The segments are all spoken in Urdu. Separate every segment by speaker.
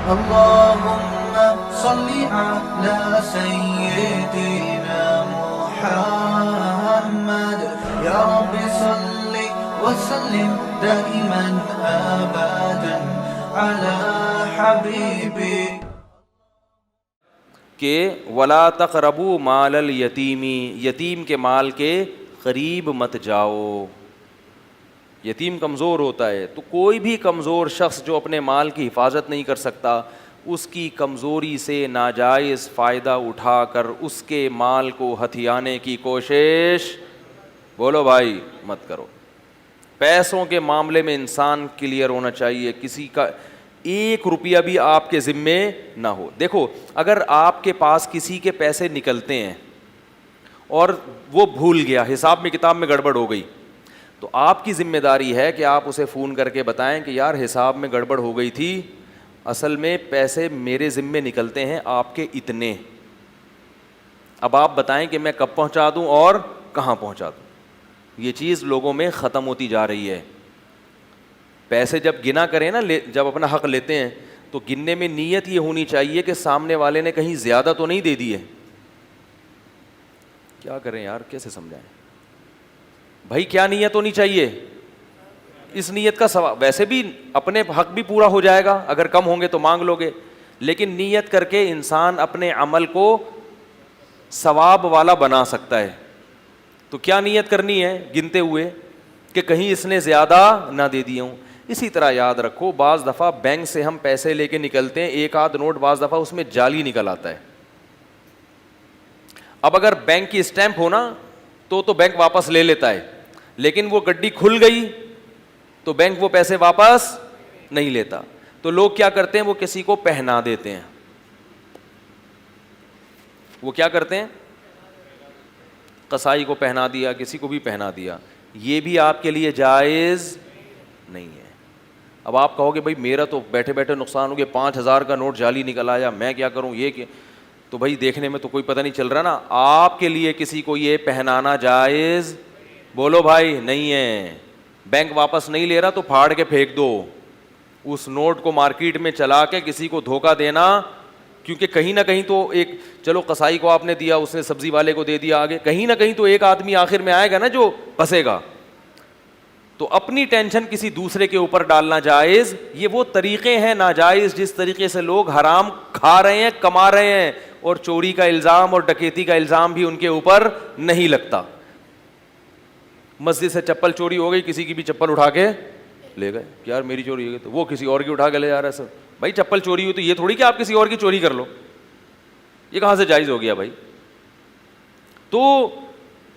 Speaker 1: اللهم صل على سيدنا محمد يا رب صل وسلم دائما ابدا على حبيبي
Speaker 2: کہ ولا تقربوا مال الیتیم، یتیم کے مال کے قریب مت جاؤ. یتیم کمزور ہوتا ہے تو کوئی بھی کمزور شخص جو اپنے مال کی حفاظت نہیں کر سکتا اس کی کمزوری سے ناجائز فائدہ اٹھا کر اس کے مال کو ہتھیانے کی کوشش بولو بھائی مت کرو. پیسوں کے معاملے میں انسان کلیئر ہونا چاہیے، کسی کا 1 روپیہ بھی آپ کے ذمے نہ ہو. دیکھو اگر آپ کے پاس کسی کے پیسے نکلتے ہیں اور وہ بھول گیا، حساب میں کتاب میں گڑبڑ ہو گئی، تو آپ کی ذمہ داری ہے کہ آپ اسے فون کر کے بتائیں کہ یار حساب میں گڑبڑ ہو گئی تھی، اصل میں پیسے میرے ذمے نکلتے ہیں آپ کے اتنے، اب آپ بتائیں کہ میں کب پہنچا دوں اور کہاں پہنچا دوں. یہ چیز لوگوں میں ختم ہوتی جا رہی ہے. پیسے جب گنا کریں نا، جب اپنا حق لیتے ہیں تو گننے میں نیت یہ ہونی چاہیے کہ سامنے والے نے کہیں زیادہ تو نہیں دے دیے. کیا کریں یار، کیسے سمجھائیں بھائی، کیا نیت ہونی چاہیے؟ اس نیت کا ثواب، ویسے بھی اپنے حق بھی پورا ہو جائے گا، اگر کم ہوں گے تو مانگ لو گے، لیکن نیت کر کے انسان اپنے عمل کو ثواب والا بنا سکتا ہے. تو کیا نیت کرنی ہے گنتے ہوئے کہ کہیں اس نے زیادہ نہ دے دیا ہوں. اسی طرح یاد رکھو بعض دفعہ بینک سے ہم پیسے لے کے نکلتے ہیں، 1 آدھ نوٹ بعض دفعہ اس میں جعلی نکل آتا ہے. اب اگر بینک کی اسٹیمپ ہو نا تو بینک واپس لے لیتا ہے، لیکن وہ گڈی کھل گئی تو بینک وہ پیسے واپس نہیں لیتا. تو لوگ کیا کرتے ہیں، وہ کسی کو پہنا دیتے ہیں. وہ کیا کرتے ہیں، قصائی کو پہنا دیا، کسی کو بھی پہنا دیا. یہ بھی آپ کے لیے جائز نہیں ہے. اب آپ کہو گے بھائی میرا تو بیٹھے بیٹھے نقصان ہو گیا، 5000 کا نوٹ جعلی نکل آیا، میں کیا کروں، یہ کہ تو بھائی دیکھنے میں تو کوئی پتہ نہیں چل رہا نا. آپ کے لیے کسی کو یہ پہنانا جائز بولو بھائی نہیں ہے. بینک واپس نہیں لے رہا تو پھاڑ کے پھینک دو. اس نوٹ کو مارکیٹ میں چلا کے کسی کو دھوکہ دینا، کیونکہ کہیں نہ کہیں تو ایک، چلو قصائی کو آپ نے دیا، اس نے سبزی والے کو دے دیا، آگے کہیں نہ کہیں تو ایک آدمی آخر میں آئے گا نا جو پھنسے گا. تو اپنی ٹینشن کسی دوسرے کے اوپر ڈالنا جائز. یہ وہ طریقے ہیں ناجائز جس طریقے سے لوگ حرام کھا رہے ہیں، کما رہے ہیں، اور چوری کا الزام اور ڈکیتی کا الزام بھی ان کے اوپر نہیں لگتا. مسجد سے چپل چوری ہو گئی، کسی کی بھی چپل اٹھا کے لے گئے کہ یار میری چوری ہو گئی، تو وہ کسی اور کی اٹھا کے لے جا رہا ہے. سب بھائی چپل چوری ہوئی تو یہ تھوڑی کہ آپ کسی اور کی چوری کر لو، یہ کہاں سے جائز ہو گیا بھائی. تو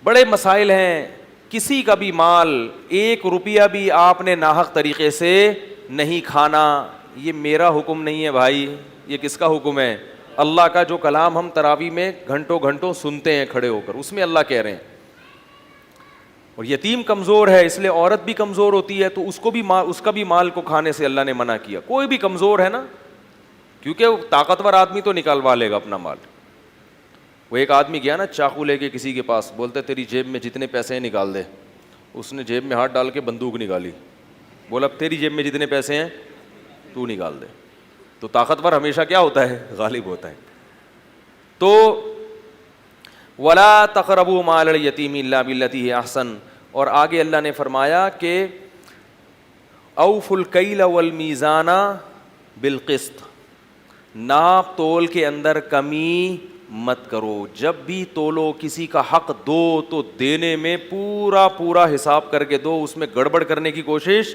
Speaker 2: بڑے مسائل ہیں. کسی کا بھی مال 1 روپیہ بھی آپ نے ناحق طریقے سے نہیں کھانا. یہ میرا حکم نہیں ہے بھائی، یہ کس کا حکم ہے؟ اللہ کا. جو کلام ہم تراویح میں گھنٹوں گھنٹوں سنتے ہیں کھڑے ہو کر، اس میں اللہ کہہ رہے ہیں. اور یتیم کمزور ہے، اس لیے عورت بھی کمزور ہوتی ہے تو اس کو بھی اس کا بھی مال کو کھانے سے اللہ نے منع کیا. کوئی بھی کمزور ہے نا، کیونکہ طاقتور آدمی تو نکالوا لے گا اپنا مال. وہ ایک آدمی گیا نا چاقو لے کے کسی کے پاس، بولتے تیری جیب میں جتنے پیسے ہیں نکال دے. اس نے جیب میں ہاتھ ڈال کے بندوق نکالی، بولا تیری جیب میں جتنے پیسے ہیں تو نکال دے. تو طاقتور ہمیشہ کیا ہوتا ہے؟ غالب ہوتا ہے. تو ولا تقربوا مال الیتیم الا بالتی ہی احسن. اور آگے اللہ نے فرمایا کہ اوفوا الکیل والمیزان بالقسط، ناپ تول کے اندر کمی مت کرو. جب بھی تولو کسی کا حق دو تو دینے میں پورا پورا حساب کر کے دو، اس میں گڑبڑ کرنے کی کوشش.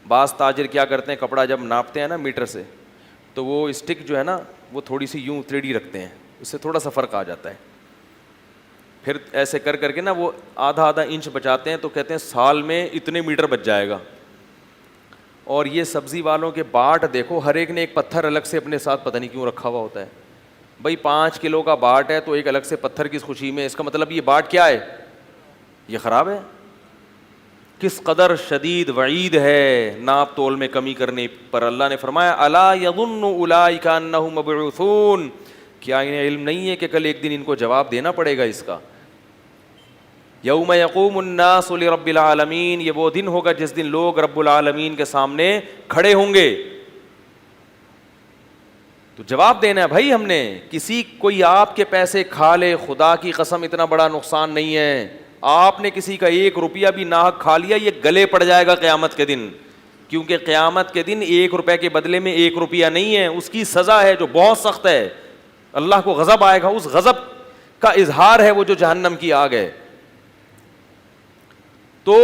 Speaker 2: بعض تاجر کیا کرتے ہیں، کپڑا جب ناپتے ہیں نا میٹر سے تو وہ اسٹک جو ہے نا وہ تھوڑی سی یوں 3D رکھتے ہیں، اس سے تھوڑا سا فرق آ جاتا ہے. پھر ایسے کر کر کے نا وہ آدھا انچ بچاتے ہیں تو کہتے ہیں سال میں اتنے میٹر بچ جائے گا. اور یہ سبزی والوں کے باٹ دیکھو، ہر ایک نے ایک پتھر الگ سے اپنے ساتھ پتہ نہیں کیوں رکھا ہوا ہوتا ہے. بھائی 5 کلو کا باٹ ہے تو ایک الگ سے پتھر کس خوشی میں؟ اس کا مطلب یہ باٹ کیا ہے؟ یہ خراب ہے. کس قدر شدید وعید ہے ناپ تول میں کمی کرنے پر. اللہ نے فرمایا الا یظن اولئک انہم مبعوثون، کیا انہیں علم نہیں ہے کہ کل ایک دن ان کو جواب دینا پڑے گا اس کا. یوم یقوم الناس لرب العالمین، یہ وہ دن ہوگا جس دن لوگ رب العالمین کے سامنے کھڑے ہوں گے. تو جواب دینا ہے بھائی. ہم نے کسی کوئی آپ کے پیسے کھا لے, خدا کی قسم اتنا بڑا نقصان نہیں ہے. آپ نے کسی کا 1 روپیہ بھی ناحق کھا لیا, یہ گلے پڑ جائے گا قیامت کے دن, کیونکہ قیامت کے دن 1 روپے کے بدلے میں 1 روپیہ نہیں ہے, اس کی سزا ہے جو بہت سخت ہے. اللہ کو غضب آئے گا, اس غضب کا اظہار ہے وہ جو جہنم کی آگ ہے. تو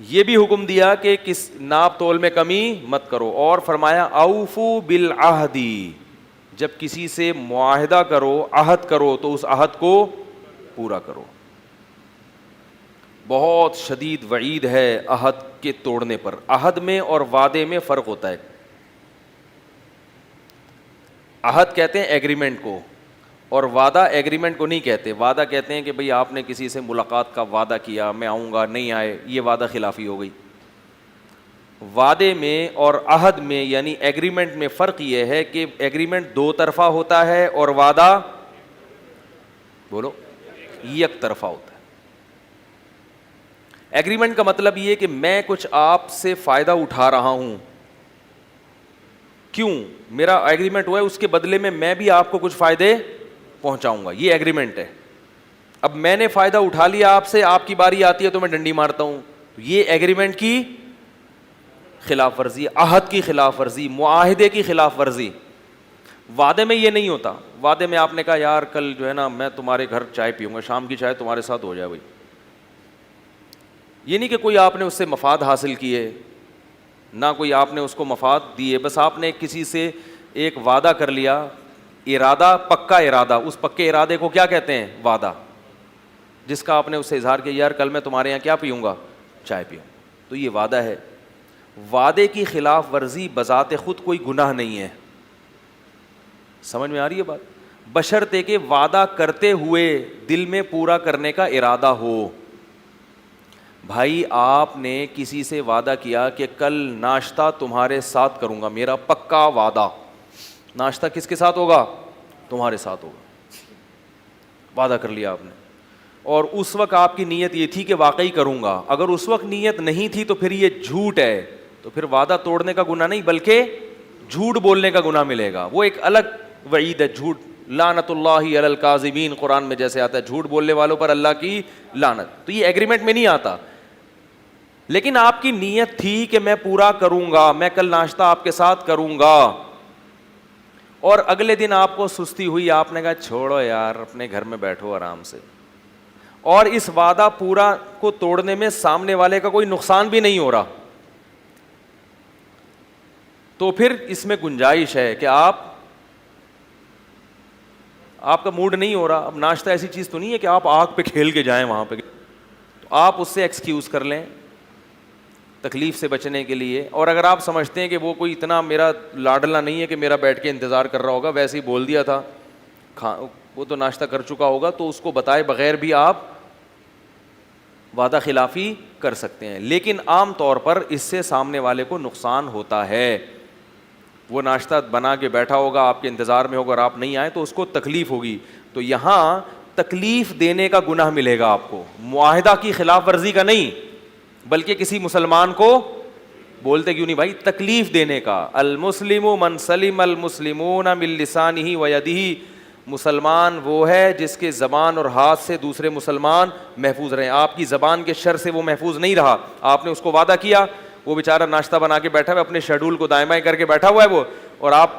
Speaker 2: یہ بھی حکم دیا کہ کس ناپ تول میں کمی مت کرو, اور فرمایا اوفو بالعہدی, جب کسی سے معاہدہ کرو, عہد کرو, تو اس عہد کو پورا کرو. بہت شدید وعید ہے عہد کے توڑنے پر. عہد میں اور وعدے میں فرق ہوتا ہے. عہد کہتے ہیں ایگریمنٹ کو, اور وعدہ ایگریمنٹ کو نہیں کہتے. وعدہ کہتے ہیں کہ بھئی آپ نے کسی سے ملاقات کا وعدہ کیا, میں آؤں گا, نہیں آئے, یہ وعدہ خلافی ہو گئی. وعدے میں اور عہد میں یعنی ایگریمنٹ میں فرق یہ ہے کہ ایگریمنٹ 2 طرفہ ہوتا ہے اور وعدہ بولو یک طرفہ ہوتا ہے. ایگریمنٹ کا مطلب یہ کہ میں کچھ آپ سے فائدہ اٹھا رہا ہوں, کیوں, میرا ایگریمنٹ ہوا ہے, اس کے بدلے میں بھی آپ کو کچھ فائدے پہنچاؤں گا, یہ ایگریمنٹ ہے. اب میں نے فائدہ اٹھا لیا آپ سے, آپ کی باری آتی ہے تو میں ڈنڈی مارتا ہوں, یہ ایگریمنٹ کی خلاف ورزی, عہد کی خلاف ورزی, معاہدے کی خلاف ورزی. وعدے میں یہ نہیں ہوتا. وعدے میں آپ نے کہا یار کل جو ہے نا میں تمہارے گھر چائے پیوں گا, شام کی چائے تمہارے ساتھ ہو جائے بھائی. یہ نہیں کہ کوئی آپ نے اس سے مفاد حاصل کیے, نہ کوئی آپ نے اس کو مفاد دیے, بس آپ نے کسی سے ایک وعدہ کر لیا, ارادہ, پکا ارادہ. اس پکے ارادے کو کیا کہتے ہیں؟ وعدہ. جس کا آپ نے اس سے اظہار کیا یار کل میں تمہارے یہاں کیا پیوں گا, چائے پیوں, تو یہ وعدہ ہے. وعدے کی خلاف ورزی بذات خود کوئی گناہ نہیں ہے. سمجھ میں آ رہی ہے بات؟ بشرطے کہ وعدہ کرتے ہوئے دل میں پورا کرنے کا ارادہ ہو. بھائی آپ نے کسی سے وعدہ کیا کہ کل ناشتہ تمہارے ساتھ کروں گا, میرا پکا وعدہ, ناشتہ کس کے ساتھ ہوگا؟ تمہارے ساتھ ہوگا. وعدہ کر لیا آپ نے, اور اس وقت آپ کی نیت یہ تھی کہ واقعی کروں گا. اگر اس وقت نیت نہیں تھی تو پھر یہ جھوٹ ہے, تو پھر وعدہ توڑنے کا گناہ نہیں بلکہ جھوٹ بولنے کا گناہ ملے گا. وہ ایک الگ وعید ہے. جھوٹ, لعنت اللہ علی الکاذبین, قرآن میں جیسے آتا ہے جھوٹ بولنے والوں پر اللہ کی لعنت. تو یہ ایگریمنٹ میں نہیں آتا, لیکن آپ کی نیت تھی کہ میں پورا کروں گا, میں کل ناشتہ آپ کے ساتھ کروں گا, اور اگلے دن آپ کو سستی ہوئی, آپ نے کہا چھوڑو یار اپنے گھر میں بیٹھو آرام سے, اور اس وعدہ پورا کو توڑنے میں سامنے والے کا کوئی نقصان بھی نہیں ہو رہا, تو پھر اس میں گنجائش ہے کہ آپ کا موڈ نہیں ہو رہا. اب ناشتہ ایسی چیز تو نہیں ہے کہ آپ آگ پہ کھیل کے جائیں وہاں پہ, تو آپ اس سے ایکسکیوز کر لیں تکلیف سے بچنے کے لیے. اور اگر آپ سمجھتے ہیں کہ وہ کوئی اتنا میرا لاڈلا نہیں ہے کہ میرا بیٹھ کے انتظار کر رہا ہوگا, ویسے ہی بول دیا تھا, وہ تو ناشتہ کر چکا ہوگا, تو اس کو بتائے بغیر بھی آپ وعدہ خلافی کر سکتے ہیں. لیکن عام طور پر اس سے سامنے والے کو نقصان ہوتا ہے. وہ ناشتہ بنا کے بیٹھا ہوگا, آپ کے انتظار میں ہوگا, اور آپ نہیں آئے تو اس کو تکلیف ہوگی. تو یہاں تکلیف دینے کا گناہ ملے گا آپ کو, معاہدہ کی خلاف ورزی کا نہیں, بلکہ کسی مسلمان کو بولتے کیوں نہیں بھائی, تکلیف دینے کا. المسلم من سلم المسلمون من لسانہ و یدہ, مسلمان وہ ہے جس کے زبان اور ہاتھ سے دوسرے مسلمان محفوظ رہیں. آپ کی زبان کے شر سے وہ محفوظ نہیں رہا, آپ نے اس کو وعدہ کیا, وہ بیچارہ ناشتہ بنا کے بیٹھا ہوا ہے, اپنے شیڈول کو دائیں بائیں کر کے بیٹھا ہوا ہے وہ, اور آپ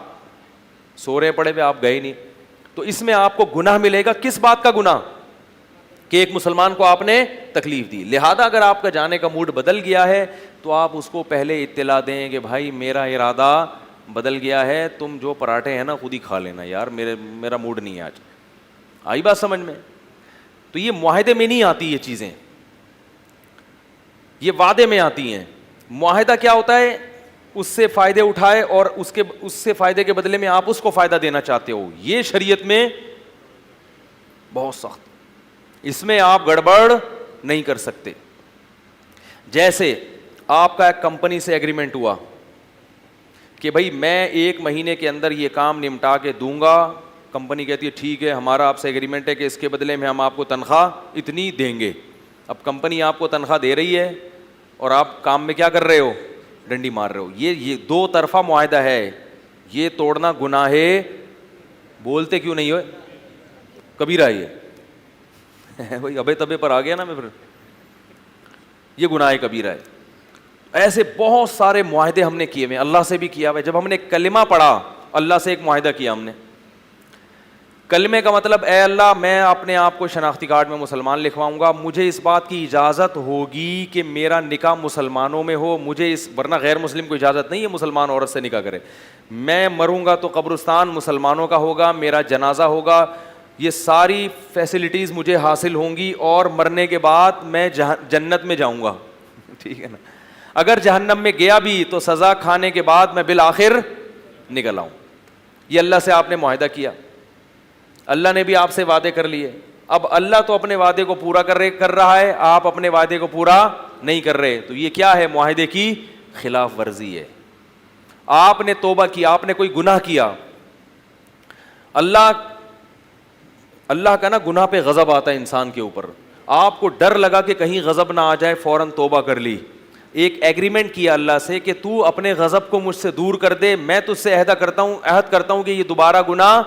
Speaker 2: سو رہے پڑے ہوئے, آپ گئے نہیں, تو اس میں آپ کو گناہ ملے گا. کس بات کا گناہ؟ کہ ایک مسلمان کو آپ نے تکلیف دی. لہذا اگر آپ کا جانے کا موڈ بدل گیا ہے تو آپ اس کو پہلے اطلاع دیں کہ بھائی میرا ارادہ بدل گیا ہے, تم جو پراٹھے ہیں نا خود ہی کھا لینا یار, میرا موڈ نہیں ہے آج. آئی بات سمجھ میں؟ تو یہ معاہدے میں نہیں آتی یہ چیزیں, یہ وعدے میں آتی ہیں. معاہدہ کیا ہوتا ہے؟ اس سے فائدے اٹھائے اور اس سے فائدے کے بدلے میں آپ اس کو فائدہ دینا چاہتے ہو. یہ شریعت میں بہت سخت, اس میں آپ گڑبڑ نہیں کر سکتے. جیسے آپ کا ایک کمپنی سے ایگریمنٹ ہوا کہ بھائی میں 1 مہینے کے اندر یہ کام نمٹا کے دوں گا. کمپنی کہتی ہے ٹھیک ہے, ہمارا آپ سے ایگریمنٹ ہے کہ اس کے بدلے میں ہم آپ کو تنخواہ اتنی دیں گے. اب کمپنی آپ کو تنخواہ دے رہی ہے اور آپ کام میں کیا کر رہے ہو؟ ڈنڈی مار رہے ہو. یہ 2 طرفہ معاہدہ ہے. یہ توڑنا گناہ بولتے کیوں نہیں ہوئے کبیرہ یہ وہی ابے تبے پر آ گیا نا میں پھر, یہ گناہ کبیرہ ہے. ایسے بہت سارے معاہدے ہم نے کیے ہوئے, اللہ سے بھی کیا ہوا ہے. جب ہم نے کلمہ پڑھا اللہ سے ایک معاہدہ کیا ہم نے. کلمے کا مطلب اے اللہ میں اپنے آپ کو شناختی کارڈ میں مسلمان لکھواؤں گا, مجھے اس بات کی اجازت ہوگی کہ میرا نکاح مسلمانوں میں ہو, مجھے اس ورنہ غیر مسلم کو اجازت نہیں ہے مسلمان عورت سے نکاح کرے. میں مروں گا تو قبرستان مسلمانوں کا ہوگا, میرا جنازہ ہوگا, یہ ساری فیسلٹیز مجھے حاصل ہوں گی, اور مرنے کے بعد میں جنت میں جاؤں گا. ٹھیک ہے نا. اگر جہنم میں گیا بھی تو سزا کھانے کے بعد میں بالآخر نکل آؤں. یہ اللہ سے آپ نے معاہدہ کیا, اللہ نے بھی آپ سے وعدے کر لیے. اب اللہ تو اپنے وعدے کو پورا کر رہا ہے, آپ اپنے وعدے کو پورا نہیں کر رہے, تو یہ کیا ہے؟ معاہدے کی خلاف ورزی ہے. آپ نے توبہ کیا, آپ نے کوئی گناہ کیا, اللہ کا نا گناہ پہ غضب آتا ہے انسان کے اوپر. آپ کو ڈر لگا کہ کہیں غضب نہ آ جائے, فوراً توبہ کر لی, ایک ایگریمنٹ کیا اللہ سے کہ تو اپنے غضب کو مجھ سے دور کر دے, میں تجھ سے عہد کرتا ہوں کہ یہ دوبارہ گناہ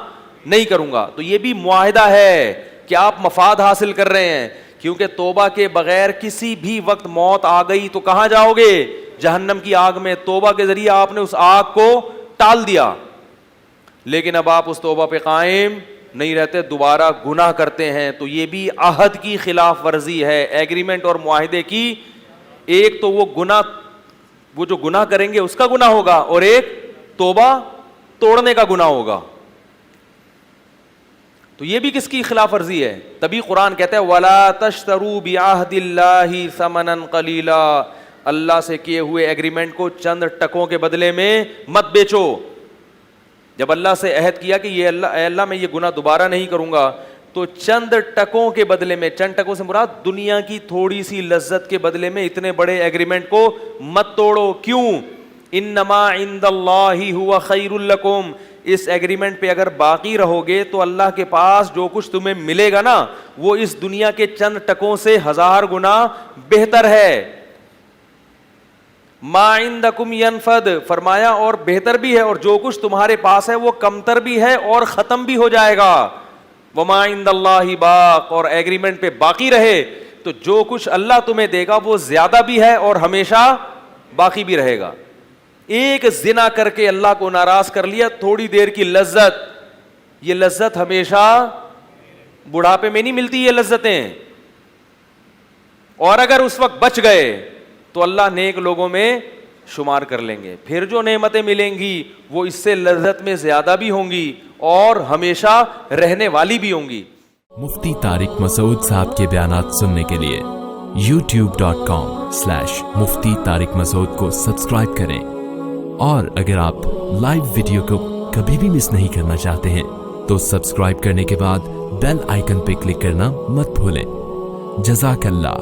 Speaker 2: نہیں کروں گا. تو یہ بھی معاہدہ ہے کہ آپ مفاد حاصل کر رہے ہیں, کیونکہ توبہ کے بغیر کسی بھی وقت موت آ گئی تو کہاں جاؤ گے؟ جہنم کی آگ میں. توبہ کے ذریعے آپ نے اس آگ کو ٹال دیا, لیکن اب آپ اس توبہ پہ قائم نہیں رہتے, دوبارہ گناہ کرتے ہیں. تو یہ بھی عہد کی خلاف ورزی ہے, ایگریمنٹ اور معاہدے کی. ایک تو وہ جو گناہ کریں گے اس کا گناہ ہوگا, اور ایک توبہ توڑنے کا گناہ ہوگا. تو یہ بھی کس کی خلاف ورزی ہے؟ تبھی قرآن کہتا ہے وَلَا تَشْتَرُوا بِعَهْدِ اللَّهِ ثَمَنًا قَلِيلًا, اللہ سے کیے ہوئے ایگریمنٹ کو چند ٹکوں کے بدلے میں مت بیچو. جب اللہ سے عہد کیا کہ یہ اے اللہ میں یہ گناہ دوبارہ نہیں کروں گا, تو چند ٹکوں کے بدلے میں, چند ٹکوں سے مراد دنیا کی تھوڑی سی لذت کے بدلے میں اتنے بڑے ایگریمنٹ کو مت توڑو. کیوں؟ انما عند اللہ هو خیر لکم, اس ایگریمنٹ پہ اگر باقی رہو گے تو اللہ کے پاس جو کچھ تمہیں ملے گا نا وہ اس دنیا کے چند ٹکوں سے 1000 گنا بہتر ہے. ما عندکم ینفد, فرمایا اور بہتر بھی ہے, اور جو کچھ تمہارے پاس ہے وہ کمتر بھی ہے اور ختم بھی ہو جائے گا. وما عند اللہ باق, اور ایگریمنٹ پہ باقی رہے تو جو کچھ اللہ تمہیں دے گا وہ زیادہ بھی ہے اور ہمیشہ باقی بھی رہے گا. ایک زنا کر کے اللہ کو ناراض کر لیا, تھوڑی دیر کی لذت, یہ لذت ہمیشہ بڑھاپے میں نہیں ملتی یہ لذتیں, اور اگر اس وقت بچ گئے تو اللہ نیک لوگوں میں شمار کر لیں گے. پھر جو نعمتیں ملیں گی وہ اس سے لذت میں زیادہ بھی ہوں گی اور ہمیشہ رہنے والی بھی ہوں گی.
Speaker 3: مفتی طارق مسعود صاحب کے بیانات سننے کے لیے youtube.com/مفتی طارق مسعود کو سبسکرائب کریں, اور اگر آپ لائیو ویڈیو کو کبھی بھی مس نہیں کرنا چاہتے ہیں تو سبسکرائب کرنے کے بعد بیل آئیکن پہ کلک کرنا مت بھولیں. جزاک اللہ.